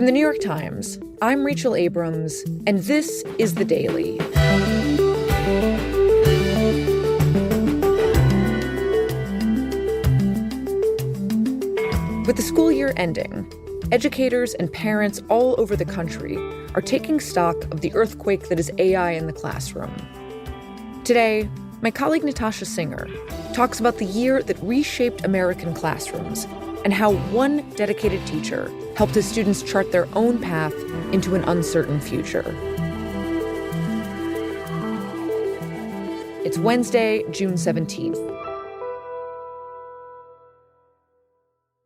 From the New York Times, I'm Rachel Abrams, and this is The Daily. With the school year ending, educators and parents all over the country are taking stock of the earthquake that is AI in the classroom. Today, my colleague Natasha Singer talks about the year that reshaped American classrooms and how one dedicated teacher helped his students chart their own path into an uncertain future. It's Wednesday, June 17th.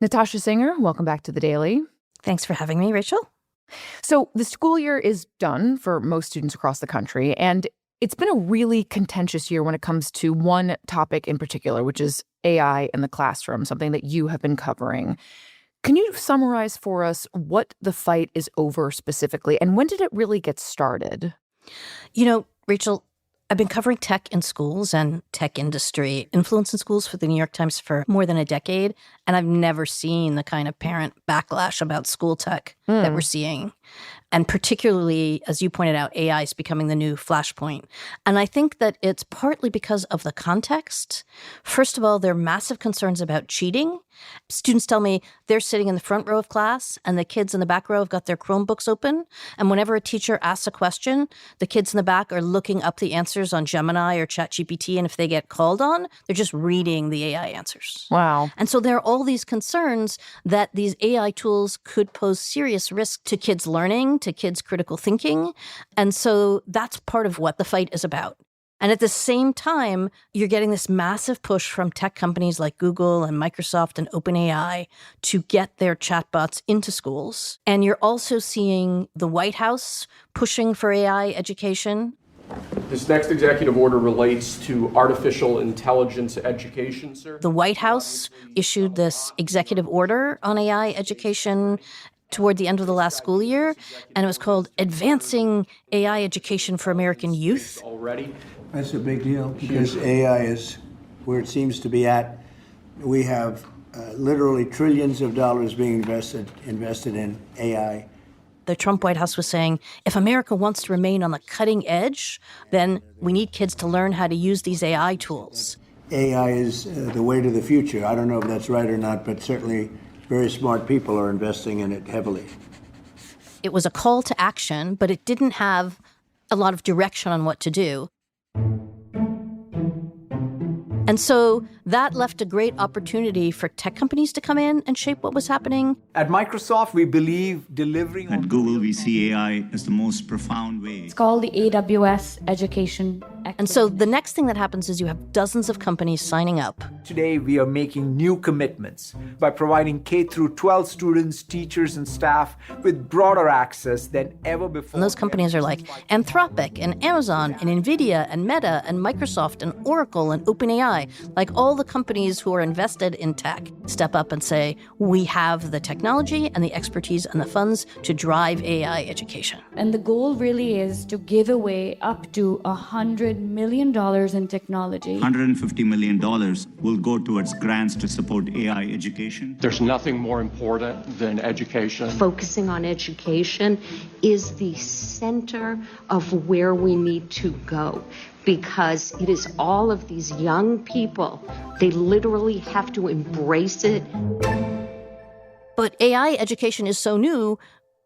Natasha Singer, welcome back to The Daily. Thanks for having me, Rachel. So the school year is done for most students across the country, and it's been a really contentious year when it comes to one topic in particular, which is AI in the classroom, something that you have been covering. Can you summarize for us what the fight is over specifically, and when did it really get started? You know, Rachel, I've been covering tech in schools and tech industry influence in schools for the New York Times for more than a decade, and I've never seen the kind of parent backlash about school tech that we're seeing. And particularly, as you pointed out, AI is becoming the new flashpoint. And I think that it's partly because of the context. First of all, there are massive concerns about cheating. Students tell me they're sitting in the front row of class and the kids in the back row have got their Chromebooks open. And whenever a teacher asks a question, the kids in the back are looking up the answers on Gemini or ChatGPT. And if they get called on, they're just reading the AI answers. Wow. And so there are all these concerns that these AI tools could pose serious risk to kids' learning, to kids' critical thinking. And so that's part of what the fight is about. And at the same time, you're getting this massive push from tech companies like Google and Microsoft and OpenAI to get their chatbots into schools. And you're also seeing the White House pushing for AI education. This next executive order relates to artificial intelligence education, sir. The White House issued this executive order on AI education toward the end of the last school year, and it was called Advancing AI Education for American Youth. Already? That's a big deal because AI is where it seems to be at. We have literally trillions of dollars being invested in AI. The Trump White House was saying, if America wants to remain on the cutting edge, then we need kids to learn how to use these AI tools. AI is the way to the future. I don't know if that's right or not, but certainly very smart people are investing in it heavily. It was a call to action, but it didn't have a lot of direction on what to do. And so that left a great opportunity for tech companies to come in and shape what was happening. At Microsoft, we believe delivering... At Google, we see AI as the most profound way. It's called the AWS Education Academy. And so the next thing that happens is you have dozens of companies signing up. Today, we are making new commitments by providing K through 12 students, teachers, and staff with broader access than ever before. And those companies are like Anthropic and Amazon and NVIDIA and Meta and Microsoft and Oracle and OpenAI. Like all the companies who are invested in tech step up and say, we have the technology and the expertise and the funds to drive AI education. And the goal really is to give away up to $100 million in technology. $150 million will go towards grants to support AI education. There's nothing more important than education. Focusing on education is the center of where we need to go, because it is all of these young people. They literally have to embrace it. But AI education is so new,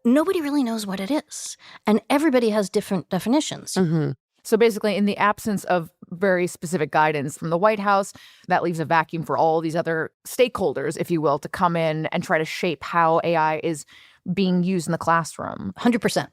nobody really knows what it is. And everybody has different definitions. Mm-hmm. So basically, in the absence of very specific guidance from the White House, that leaves a vacuum for all these other stakeholders, if you will, to come in and try to shape how AI is being used in the classroom. 100%.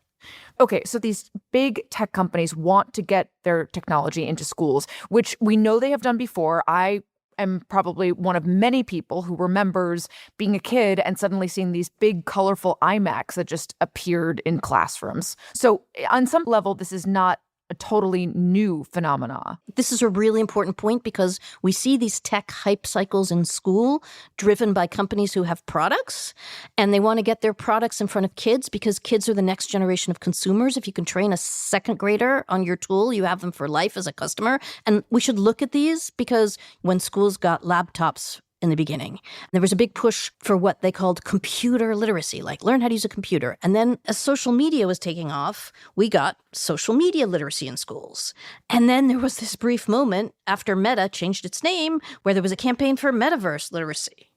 Okay, so these big tech companies want to get their technology into schools, which we know they have done before. I am probably one of many people who remembers being a kid and suddenly seeing these big, colorful iMacs that just appeared in classrooms. So on some level, this is not a totally new phenomena. This is a really important point because we see these tech hype cycles in school driven by companies who have products, and they want to get their products in front of kids because kids are the next generation of consumers. If you can train a second grader on your tool, you have them for life as a customer. And we should look at these because when schools got laptops in the beginning. There was a big push for what they called computer literacy, like learn how to use a computer. And then as social media was taking off, we got social media literacy in schools. And then there was this brief moment after Meta changed its name where there was a campaign for metaverse literacy.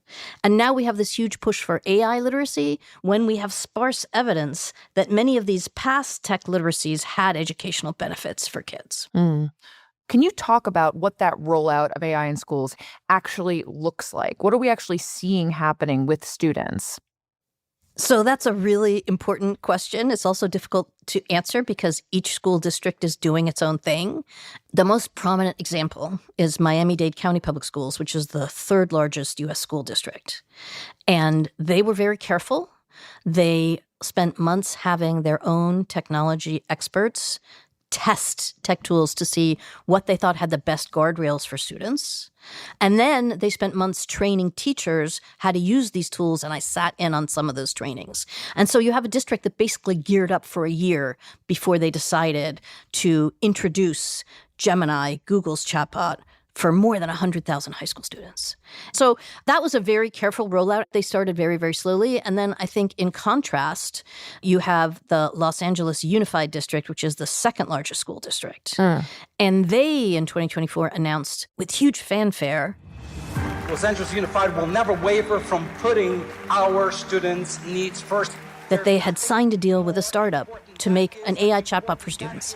And now we have this huge push for AI literacy when we have sparse evidence that many of these past tech literacies had educational benefits for kids. Can you talk about what that rollout of AI in schools actually looks like? What are we actually seeing happening with students? So that's a really important question. It's also difficult to answer because each school district is doing its own thing. The most prominent example is Miami-Dade County Public Schools, which is the third largest U.S. school district. And they were very careful. They spent months having their own technology experts test tech tools to see what they thought had the best guardrails for students. And then they spent months training teachers how to use these tools, and I sat in on some of those trainings. And so you have a district that basically geared up for a year before they decided to introduce Gemini, Google's chatbot, for more than 100,000 high school students. So that was a very careful rollout. They started very, very slowly. And then I think in contrast, you have the Los Angeles Unified District, which is the second largest school district. And they, in 2024, announced with huge fanfare, Los Angeles Unified will never waver from putting our students' needs first. that they had signed a deal with a startup to make an AI chatbot for students.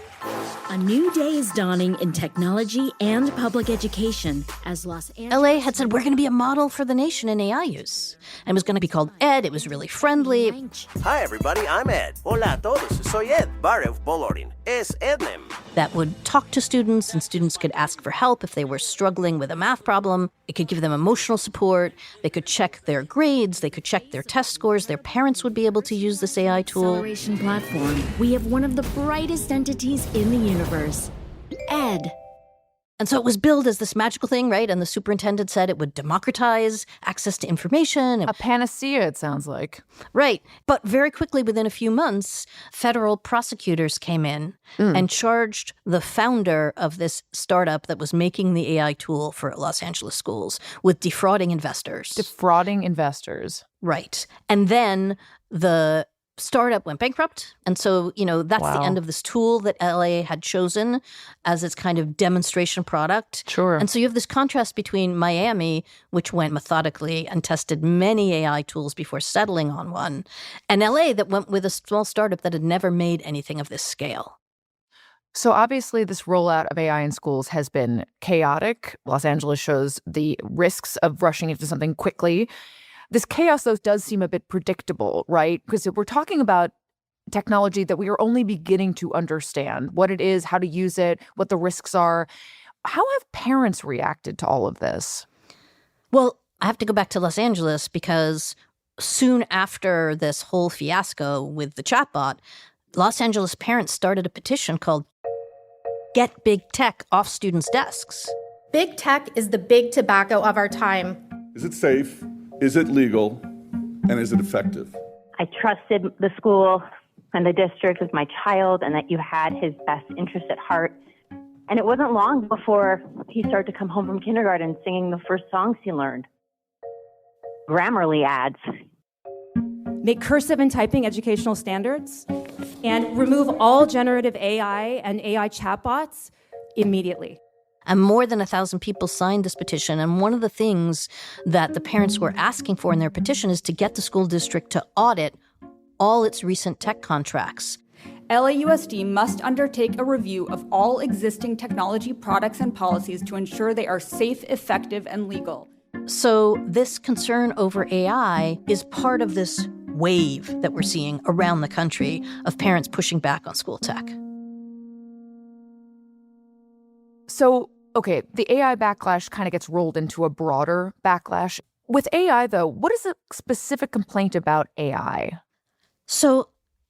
A new day is dawning in technology and public education as Los Angeles... LA had said, we're going to be a model for the nation in AI use. And it was going to be called Ed. It was really friendly. Hi, everybody. I'm Ed. Hola a todos. Soy Ed Barev Bolorin. Es Ednem. That would talk to students, and students could ask for help if they were struggling with a math problem. It could give them emotional support. They could check their grades. They could check their test scores. Their parents would be able to use this AI tool. Acceleration platform. We have one of the brightest entities in the universe. Ed. And so it was billed as this magical thing, right? And the superintendent said it would democratize access to information. A panacea, it sounds like. Right. But very quickly, within a few months, federal prosecutors came in and charged the founder of this startup that was making the AI tool for Los Angeles schools with defrauding investors. Defrauding investors. Right. And then the startup went bankrupt. And so, that's the end of this tool that LA had chosen as its kind of demonstration product. Sure. And so you have this contrast between Miami, which went methodically and tested many AI tools before settling on one, and LA that went with a small startup that had never made anything of this scale. So obviously this rollout of AI in schools has been chaotic. Los Angeles shows the risks of rushing into something quickly. This chaos, though, does seem a bit predictable, right? Because we're talking about technology that we are only beginning to understand what it is, how to use it, what the risks are. How have parents reacted to all of this? Well, I have to go back to Los Angeles because soon after this whole fiasco with the chatbot, Los Angeles parents started a petition called Get Big Tech Off Students' Desks. Big tech is the big tobacco of our time. Is it safe? Is it legal? And is it effective? I trusted the school and the district with my child and that you had his best interest at heart. And it wasn't long before he started to come home from kindergarten singing the first songs he learned. Grammarly ads. Make cursive and typing educational standards, and remove all generative AI and AI chatbots immediately. And more than 1,000 people signed this petition. And one of the things that the parents were asking for in their petition is to get the school district to audit all its recent tech contracts. LAUSD must undertake a review of all existing technology products and policies to ensure they are safe, effective, and legal. So this concern over AI is part of this wave that we're seeing around the country of parents pushing back on school tech. So, okay, the AI backlash kind of gets rolled into a broader backlash. With AI, though, what is the specific complaint about AI? So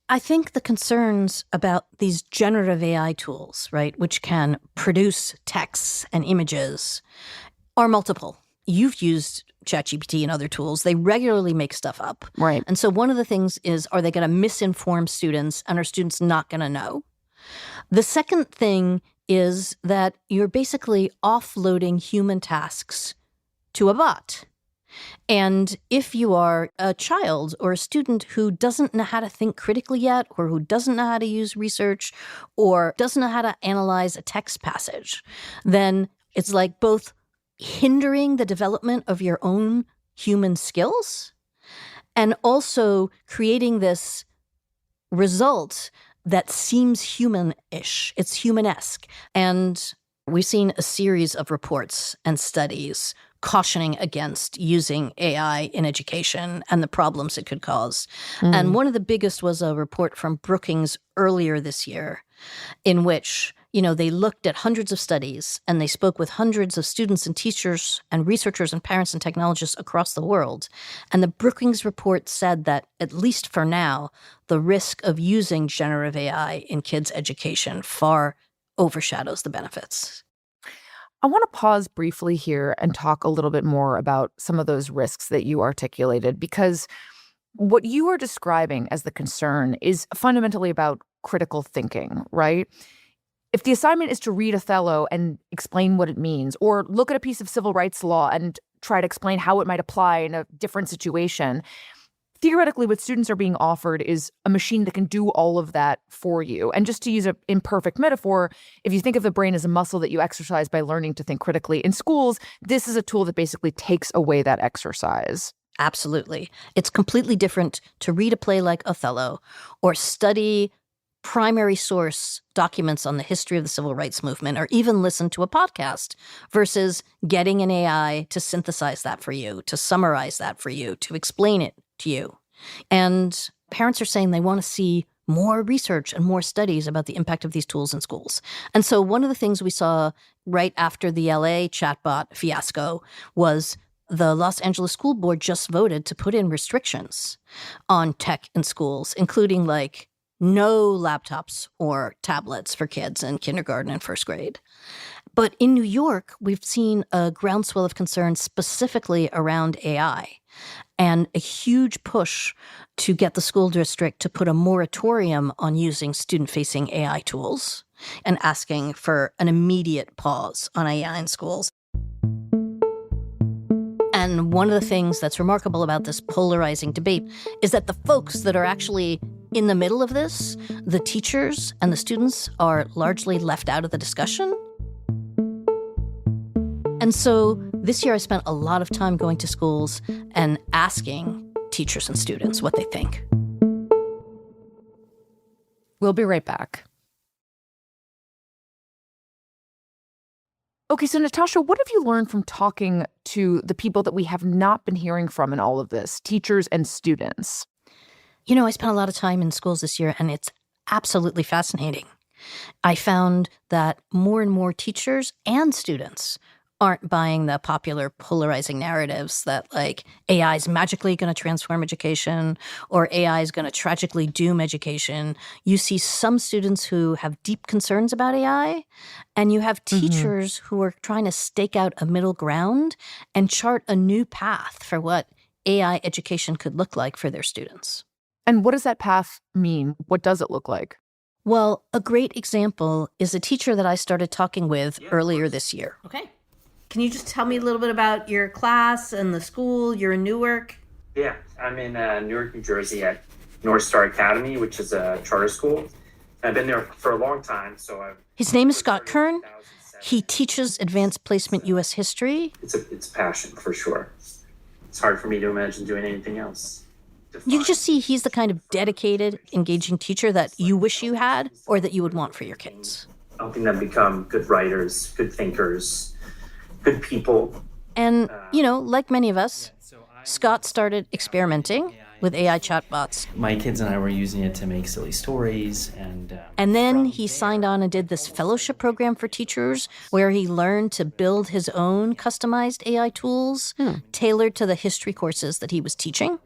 I think the concerns about these generative AI tools, right, which can produce texts and images, are multiple. You've used ChatGPT and other tools. They regularly make stuff up. Right. And so one of the things is, are they going to misinform students, and are students not going to know? The second thing is that you're basically offloading human tasks to a bot. And if you are a child or a student who doesn't know how to think critically yet, or who doesn't know how to use research, or doesn't know how to analyze a text passage, then it's like both hindering the development of your own human skills and also creating this result that seems human-ish. It's human-esque. And we've seen a series of reports and studies cautioning against using AI in education and the problems it could cause. And one of the biggest was a report from Brookings earlier this year in which, they looked at hundreds of studies and they spoke with hundreds of students and teachers and researchers and parents and technologists across the world. And the Brookings report said that, at least for now, the risk of using generative AI in kids' education far overshadows the benefits. I want to pause briefly here and talk a little bit more about some of those risks that you articulated, because what you are describing as the concern is fundamentally about critical thinking, right? If the assignment is to read Othello and explain what it means, or look at a piece of civil rights law and try to explain how it might apply in a different situation, theoretically, what students are being offered is a machine that can do all of that for you. And just to use an imperfect metaphor, if you think of the brain as a muscle that you exercise by learning to think critically in schools, this is a tool that basically takes away that exercise. Absolutely. It's completely different to read a play like Othello or study primary source documents on the history of the civil rights movement, or even listen to a podcast, versus getting an AI to synthesize that for you, to summarize that for you, to explain it to you. And parents are saying they want to see more research and more studies about the impact of these tools in schools. And so one of the things we saw right after the LA chatbot fiasco was the Los Angeles School Board just voted to put in restrictions on tech in schools, including no laptops or tablets for kids in kindergarten and first grade. But in New York, we've seen a groundswell of concern specifically around AI and a huge push to get the school district to put a moratorium on using student-facing AI tools and asking for an immediate pause on AI in schools. And one of the things that's remarkable about this polarizing debate is that the folks that are actually in the middle of this, the teachers and the students, are largely left out of the discussion. And so this year I spent a lot of time going to schools and asking teachers and students what they think. We'll be right back. Okay, so Natasha, what have you learned from talking to the people that we have not been hearing from in all of this, teachers and students? I spent a lot of time in schools this year, and it's absolutely fascinating. I found that more and more teachers and students aren't buying the popular polarizing narratives that AI is magically going to transform education or AI is going to tragically doom education. You see some students who have deep concerns about AI, and you have teachers who are trying to stake out a middle ground and chart a new path for what AI education could look like for their students. And what does that path mean? What does it look like? Well, a great example is a teacher that I started talking with earlier this year. Okay. Can you just tell me a little bit about your class and the school? You're in Newark. Yeah, I'm in Newark, New Jersey at North Star Academy, which is a charter school. I've been there for a long time, so His name is Scott Kern. He teaches advanced placement U.S. history. It's a passion, for sure. It's hard for me to imagine doing anything else. You can just see he's the kind of dedicated, engaging teacher that you wish you had or that you would want for your kids. Helping them become good writers, good thinkers, good people. And, like many of us, Scott started experimenting with AI chatbots. My kids and I were using it to make silly stories. And then he signed on and did this fellowship program for teachers where he learned to build his own customized AI tools tailored to the history courses that he was teaching.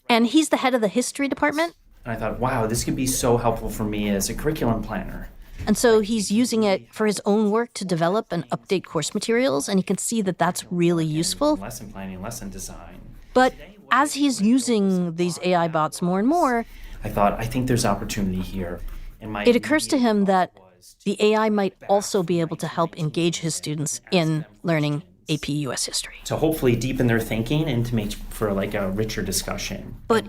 And he's the head of the history department. And I thought, wow, this could be so helpful for me as a curriculum planner. And so he's using it for his own work to develop and update course materials, and he can see that that's really useful. Lesson planning, lesson design. But as he's using these AI bots more and more, I thought, I think there's opportunity here. It occurs to him that the AI might also be able to help engage his students in learning AP US history. To hopefully deepen their thinking and to make for like a richer discussion. But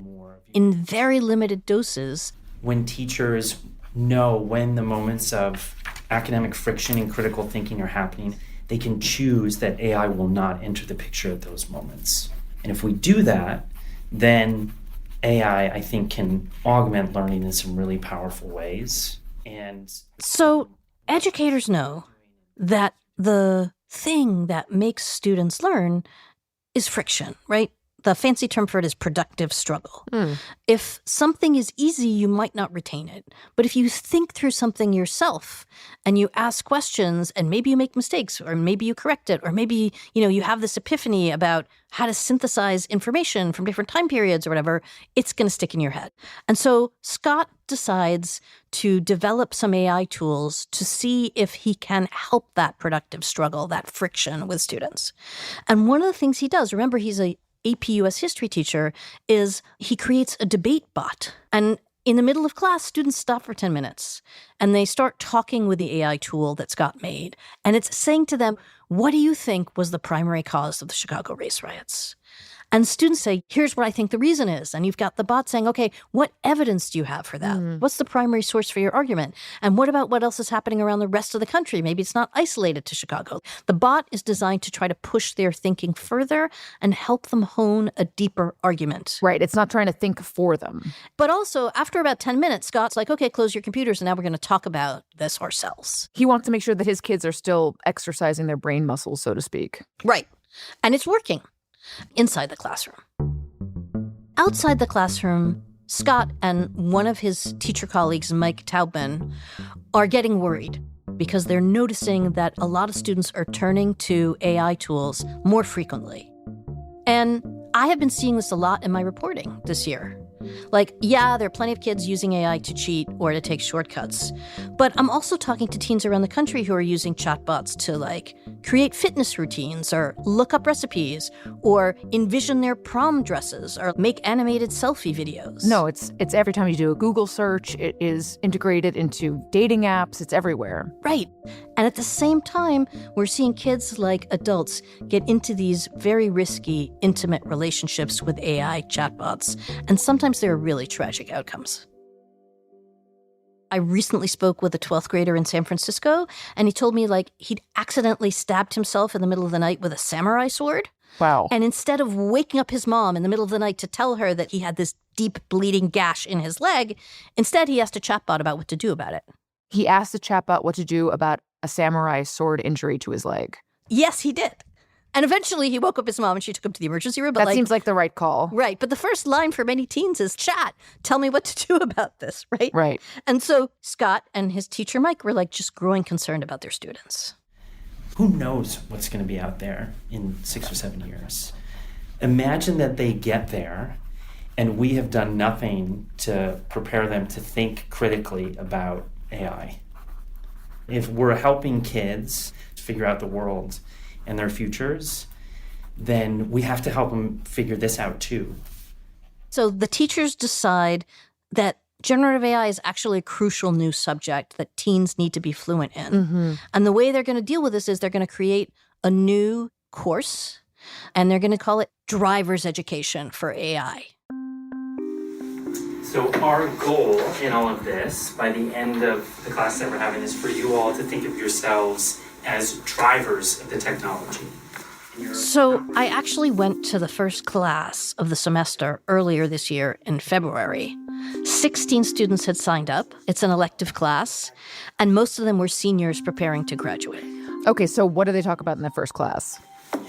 in very limited doses. When teachers know when the moments of academic friction and critical thinking are happening, they can choose that AI will not enter the picture at those moments. And if we do that, then AI, I think, can augment learning in some really powerful ways. And so educators know that the thing that makes students learn is friction, right? The fancy term for it is productive struggle. If something is easy, you might not retain it. But if you think through something yourself and you ask questions and maybe you make mistakes or maybe you correct it or maybe, you have this epiphany about how to synthesize information from different time periods or whatever, it's going to stick in your head. And so Scott decides to develop some AI tools to see if he can help that productive struggle, that friction with students. And one of the things he does, remember he's a AP US history teacher, is he creates a debate bot. And in the middle of class, students stop for 10 minutes and they start talking with the AI tool that Scott made. And it's saying to them, what do you think was the primary cause of the Chicago race riots? And students say, here's what I think the reason is. And you've got the bot saying, okay, what evidence do you have for that? What's the primary source for your argument? And what about what else is happening around the rest of the country? Maybe it's not isolated to Chicago. The bot is designed to try to push their thinking further and help them hone a deeper argument. Right. It's not trying to think for them. But also, after about 10 minutes, Scott's like, okay, close your computers, and now we're going to talk about this ourselves. He wants to make sure that his kids are still exercising their brain muscles, so to speak. Right. And it's working. Inside the classroom. Outside the classroom, Scott and one of his teacher colleagues, Mike Taubman, are getting worried because they're noticing that a lot of students are turning to AI tools more frequently. And I have been seeing this a lot in my reporting this year. Like, yeah, there are plenty of kids using AI to cheat or to take shortcuts. But I'm also talking to teens around the country who are using chatbots to, like, create fitness routines or look up recipes or envision their prom dresses or make animated selfie videos. No, it's every time you do a Google search, it is integrated into dating apps. It's everywhere. Right. And at the same time, we're seeing kids like adults get into these very risky, intimate relationships with AI chatbots. And sometimes there are really tragic outcomes. I recently spoke with a 12th grader in San Francisco, and he told me, like, he'd accidentally stabbed himself in the middle of the night with a samurai sword. Wow. And instead of waking up his mom in the middle of the night to tell her that he had this deep bleeding gash in his leg, instead he asked a chatbot about what to do about it. He asked the chatbot what to do about a samurai sword injury to his leg. Yes, he did. And eventually he woke up his mom and she took him to the emergency room. But that seems like the right call. Right. But the first line for many teens is, chat, tell me what to do about this, right? Right. And so Scott and his teacher Mike were like just growing concerned about their students. Who knows what's going to be out there in 6 or 7 years? Imagine that they get there and we have done nothing to prepare them to think critically about AI. If we're helping kids figure out the world and their futures, then we have to help them figure this out too. So the teachers decide that generative AI is actually a crucial new subject that teens need to be fluent in. Mm-hmm. And the way they're going to deal with this is they're going to create a new course, and they're going to call it Driver's Education for AI. So our goal in all of this, by the end of the class that we're having, is for you all to think of yourselves as drivers of the technology. So I actually went to the first class of the semester earlier this year in February. 16 students had signed up. It's an elective class, and most of them were seniors preparing to graduate. Okay, so what do they talk about in the first class?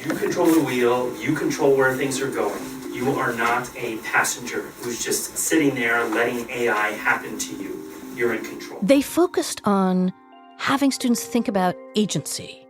You control the wheel, you control where things are going. You are not a passenger who's just sitting there letting AI happen to you. You're in control. They focused on having students think about agency.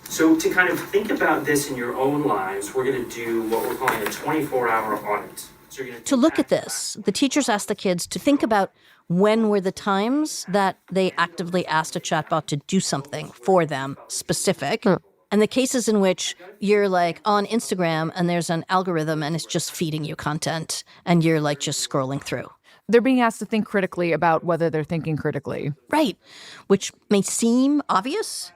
So to kind of think about this in your own lives, we're going to do what we're calling a 24-hour audit. So you're going to look at this, the teachers asked the kids to think about when were the times that they actively asked a chatbot to do something for them, specific, and the cases in which you're like on Instagram and there's an algorithm and it's just feeding you content and you're like just scrolling through. They're being asked to think critically about whether they're thinking critically. Right, which may seem obvious,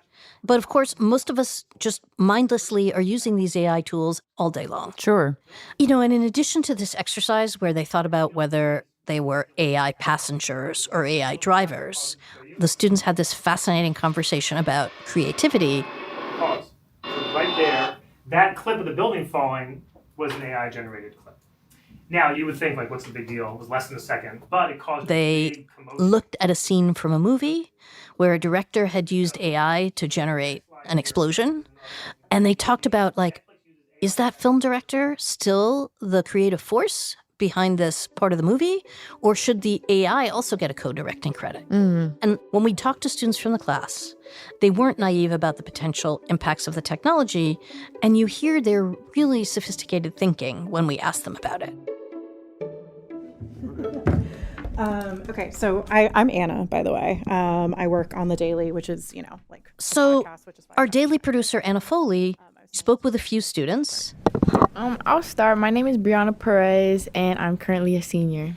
But of course, most of us just mindlessly are using these AI tools all day long. Sure. You know, and in addition to this exercise where they thought about whether they were AI passengers or AI drivers, the students had this fascinating conversation about creativity. Pause. So right there, that clip of the building falling was an AI-generated clip. Now, you would think, like, what's the big deal? It was less than a second, but it caused They a big commotion. looked at a scene from a movie where a director had used AI to generate an explosion. And they talked about, like, is that film director still the creative force behind this part of the movie? Or should the AI also get a co-directing credit? And when we talked to students from the class, they weren't naive about the potential impacts of the technology. And you hear their really sophisticated thinking when we ask them about it. Okay, so I'm Anna, by the way. I work on The Daily, which is, like... So our Daily producer, Anna Foley, spoke with a few students. I'll start. My name is Brianna Perez, and I'm currently a senior,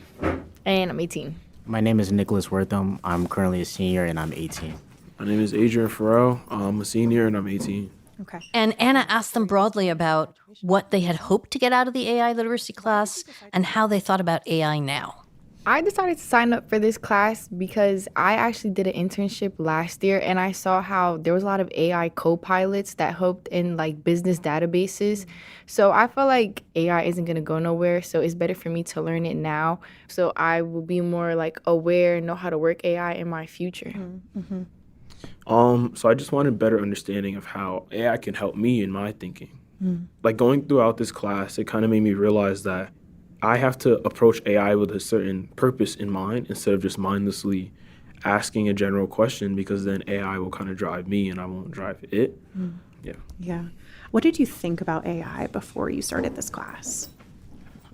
and I'm 18. My name is Nicholas Wortham. I'm currently a senior, and I'm 18. My name is Adrian Farrell. I'm a senior, and I'm 18. Okay. And Anna asked them broadly about what they had hoped to get out of the AI literacy class and how they thought about AI now. I decided to sign up for this class because I actually did an internship last year, and I saw how there was a lot of AI co-pilots that helped in like business databases. So I felt like AI isn't going to go nowhere, so it's better for me to learn it now so I will be more like aware, know how to work AI in my future. So I just wanted better understanding of how AI can help me in my thinking. Like going throughout this class, it kind of made me realize that I have to approach AI with a certain purpose in mind instead of just mindlessly asking a general question, because then AI will kind of drive me and I won't drive it. Yeah. What did you think about AI before you started this class?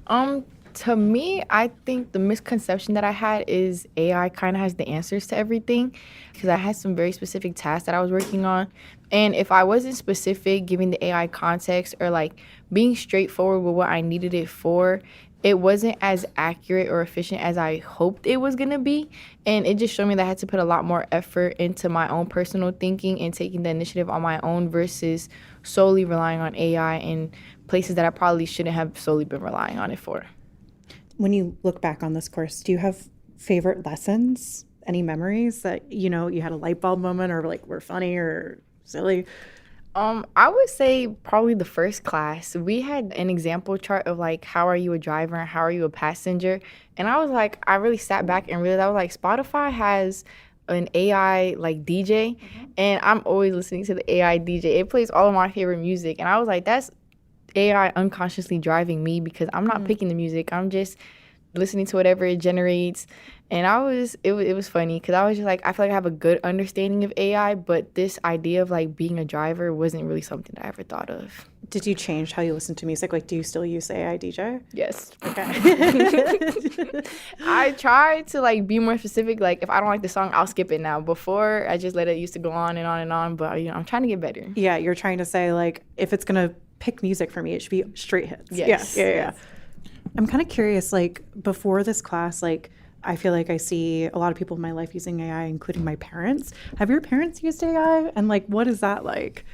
To me, I think the misconception that I had is AI kind of has the answers to everything, because I had some very specific tasks that I was working on. And if I wasn't specific, giving the AI context or like being straightforward with what I needed it for, it wasn't as accurate or efficient as I hoped it was going to be. And it just showed me that I had to put a lot more effort into my own personal thinking and taking the initiative on my own versus solely relying on AI in places that I probably shouldn't have solely been relying on it for. When you look back on this course, do you have favorite lessons? Any memories that, you had a light bulb moment or like were funny or silly? I would say probably the first class. We had an example chart of like, how are you a driver and how are you a passenger? And I was like, I really sat back and realized, I was like, Spotify has an AI like DJ, and I'm always listening to the AI DJ. It plays all of my favorite music. And I was like, that's AI unconsciously driving me, because I'm not picking the music. I'm just listening to whatever it generates. And it was funny because I was just like, I feel like I have a good understanding of AI, but this idea of like being a driver wasn't really something that I ever thought of. Did you change how you listen to music? Like, do you still use AI DJ? Yes. Okay. I try to like be more specific. Like if I don't like the song, I'll skip it now. Before, I just let it used to go on and on and on, but I'm trying to get better. Yeah, you're trying to say like, if it's going to pick music for me, it should be straight hits. Yes. Yeah. I'm kind of curious, like before this class, like I feel like I see a lot of people in my life using AI, including my parents. Have your parents used AI? And like, what is that like?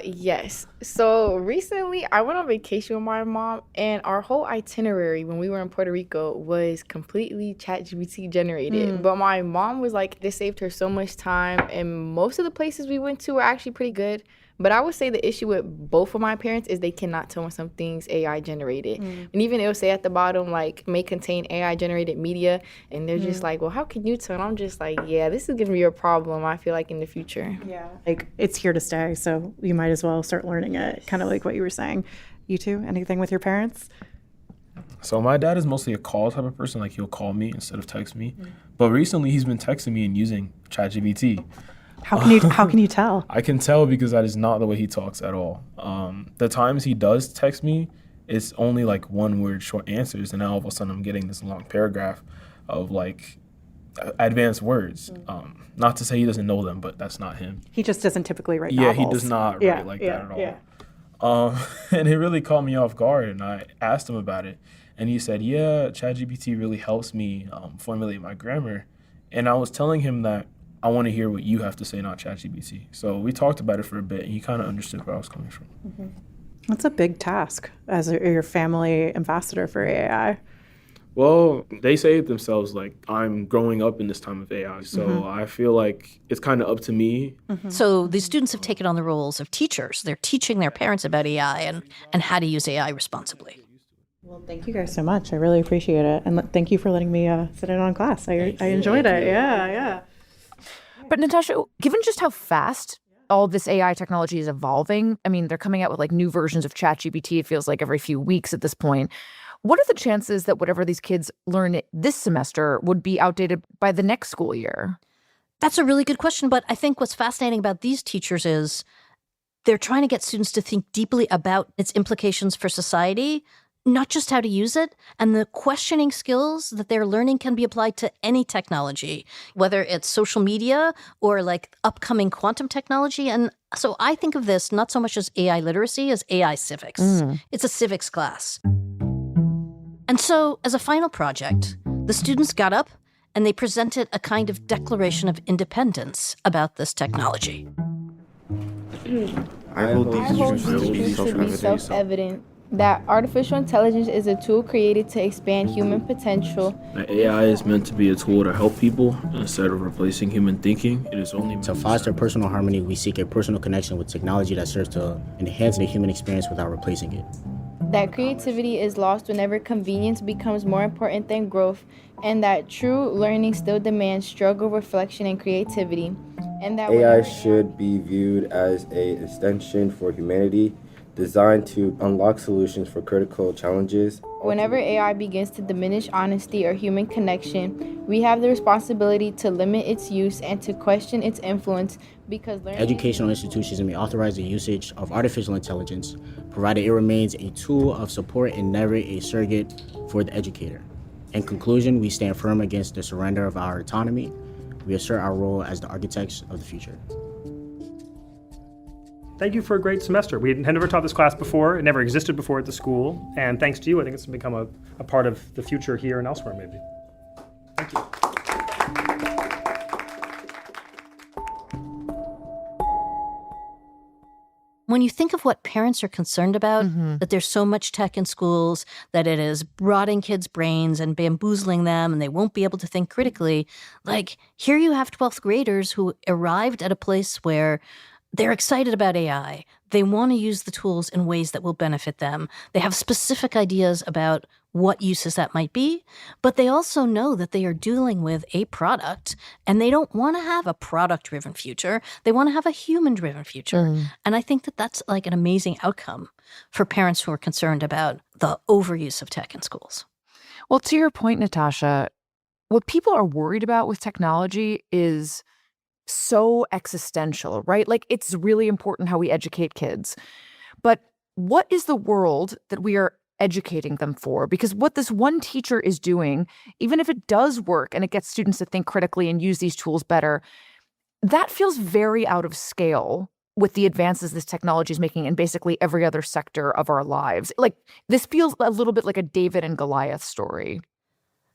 Yes. So recently I went on vacation with my mom, and our whole itinerary when we were in Puerto Rico was completely ChatGPT generated. But my mom was like, this saved her so much time, and most of the places we went to were actually pretty good. But I would say the issue with both of my parents is they cannot tell when something's AI generated. And even it'll say at the bottom, like, may contain AI generated media. And they're just like, well, how can you tell? And I'm just like, yeah, this is going to be a problem, I feel like, in the future. Yeah. Like, it's here to stay, so you might as well start learning it, kind of like what you were saying. You two, anything with your parents? So my dad is mostly a call type of person. Like, he'll call me instead of text me. But recently, he's been texting me and using ChatGPT. How can you tell? I can tell because that is not the way he talks at all. The times he does text me, it's only like one word short answers, and now all of a sudden I'm getting this long paragraph of like advanced words. Not to say he doesn't know them, but that's not him. He just doesn't typically write novels. Yeah, he does not write like that at all. Yeah. And it really caught me off guard, and I asked him about it, and he said, yeah, ChatGPT really helps me formulate my grammar. And I was telling him that I want to hear what you have to say, not ChatGPT. So we talked about it for a bit, and he kind of understood where I was coming from. Mm-hmm. That's a big task as your family ambassador for AI. Well, they say it themselves, like, I'm growing up in this time of AI. So I feel like it's kind of up to me. So the students have taken on the roles of teachers. They're teaching their parents about AI and how to use AI responsibly. Well, thank you guys so much. I really appreciate it. And thank you for letting me sit in on class. I enjoyed it. Yeah. But Natasha, given just how fast all this AI technology is evolving, I mean, they're coming out with like new versions of ChatGPT, it feels like every few weeks at this point. What are the chances that whatever these kids learn this semester would be outdated by the next school year? That's a really good question. But I think what's fascinating about these teachers is they're trying to get students to think deeply about its implications for society, not just how to use it. And the questioning skills that they're learning can be applied to any technology, whether it's social media or like upcoming quantum technology. And so I think of this not so much as AI literacy as AI civics. It's a civics class. And so as a final project, the students got up and they presented a kind of declaration of independence about this technology. I hold these truths to be self-evident. That artificial intelligence is a tool created to expand human potential. That AI is meant to be a tool to help people instead of replacing human thinking. It is only to foster personal harmony. We seek a personal connection with technology that serves to enhance the human experience without replacing it. That creativity is lost whenever convenience becomes more important than growth, and that true learning still demands struggle, reflection, and creativity. And that AI should be viewed as an extension for humanity, designed to unlock solutions for critical challenges. Whenever AI begins to diminish honesty or human connection, we have the responsibility to limit its use and to question its influence, because educational institutions may authorize the usage of artificial intelligence, provided it remains a tool of support and never a surrogate for the educator. In conclusion, we stand firm against the surrender of our autonomy. We assert our role as the architects of the future. Thank you for a great semester. We had never taught this class before. It never existed before at the school. And thanks to you, I think it's become a part of the future here and elsewhere, maybe. Thank you. When you think of what parents are concerned about, that there's so much tech in schools, that it is rotting kids' brains and bamboozling them and they won't be able to think critically, like here you have 12th graders who arrived at a place where they're excited about AI. They want to use the tools in ways that will benefit them. They have specific ideas about what uses that might be, but they also know that they are dealing with a product and they don't want to have a product-driven future. They want to have a human-driven future. And I think that that's like an amazing outcome for parents who are concerned about the overuse of tech in schools. Well, to your point, Natasha, what people are worried about with technology is so existential, right? Like, it's really important how we educate kids. But what is the world that we are educating them for? Because what this one teacher is doing, even if it does work and it gets students to think critically and use these tools better, that feels very out of scale with the advances this technology is making in basically every other sector of our lives. Like, this feels a little bit like a David and Goliath story.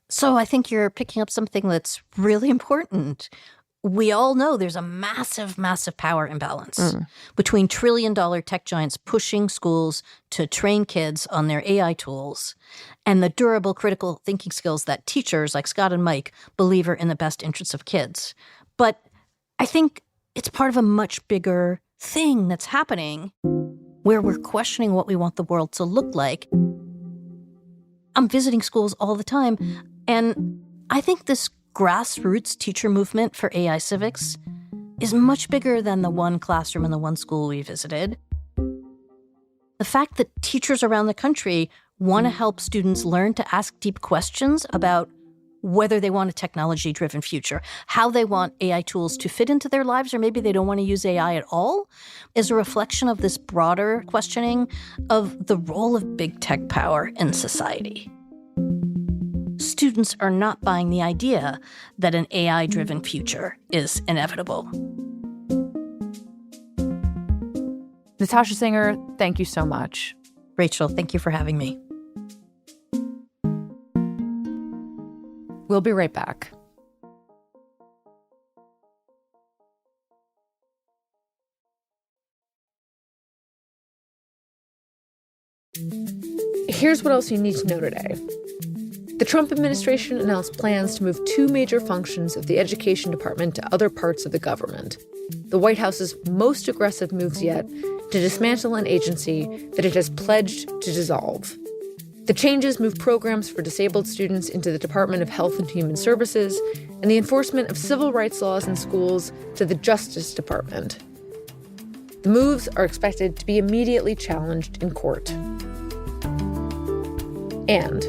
So I think you're picking up something that's really important. We all know there's a massive, massive power imbalance between trillion-dollar tech giants pushing schools to train kids on their AI tools and the durable critical thinking skills that teachers like Scott and Mike believe are in the best interests of kids. But I think it's part of a much bigger thing that's happening where we're questioning what we want the world to look like. I'm visiting schools all the time, and I think this grassroots teacher movement for AI civics is much bigger than the one classroom and the one school we visited. The fact that teachers around the country want to help students learn to ask deep questions about whether they want a technology-driven future, how they want AI tools to fit into their lives, or maybe they don't want to use AI at all, is a reflection of this broader questioning of the role of big tech power in society. Students are not buying the idea that an AI-driven future is inevitable. Natasha Singer, thank you so much. Rachel, thank you for having me. We'll be right back. here's what else you need to know today. The Trump administration announced plans to move 2 major functions of the Education Department to other parts of the government. The White House's most aggressive moves yet to dismantle an agency that it has pledged to dissolve. The changes move programs for disabled students into the Department of Health and Human Services, and the enforcement of civil rights laws in schools to the Justice Department. The moves are expected to be immediately challenged in court. And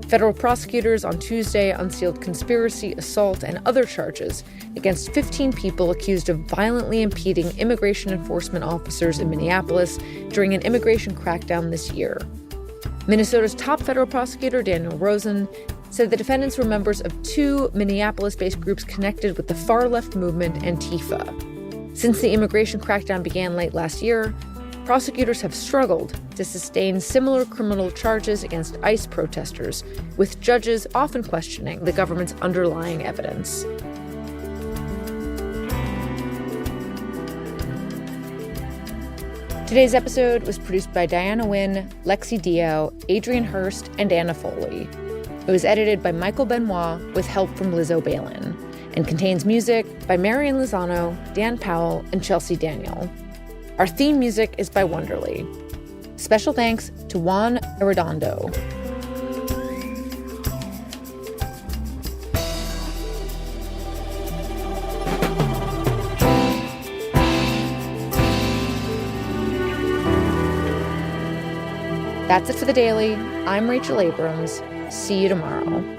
federal prosecutors on Tuesday unsealed conspiracy, assault, and other charges against 15 people accused of violently impeding immigration enforcement officers in Minneapolis during an immigration crackdown this year. Minnesota's top federal prosecutor, Daniel Rosen, said the defendants were members of 2 Minneapolis-based groups connected with the far-left movement Antifa. Since the immigration crackdown began late last year, prosecutors have struggled to sustain similar criminal charges against ICE protesters, with judges often questioning the government's underlying evidence. Today's episode was produced by Diana Wynn, Lexi Dio, Adrian Hurst, and Anna Foley. It was edited by Michael Benoit with help from Liz O'Balin, and contains music by Marian Lozano, Dan Powell, and Chelsea Daniel. Our theme music is by Wonderly. Special thanks to Juan Arredondo. That's it for The Daily. I'm Rachel Abrams. See you tomorrow.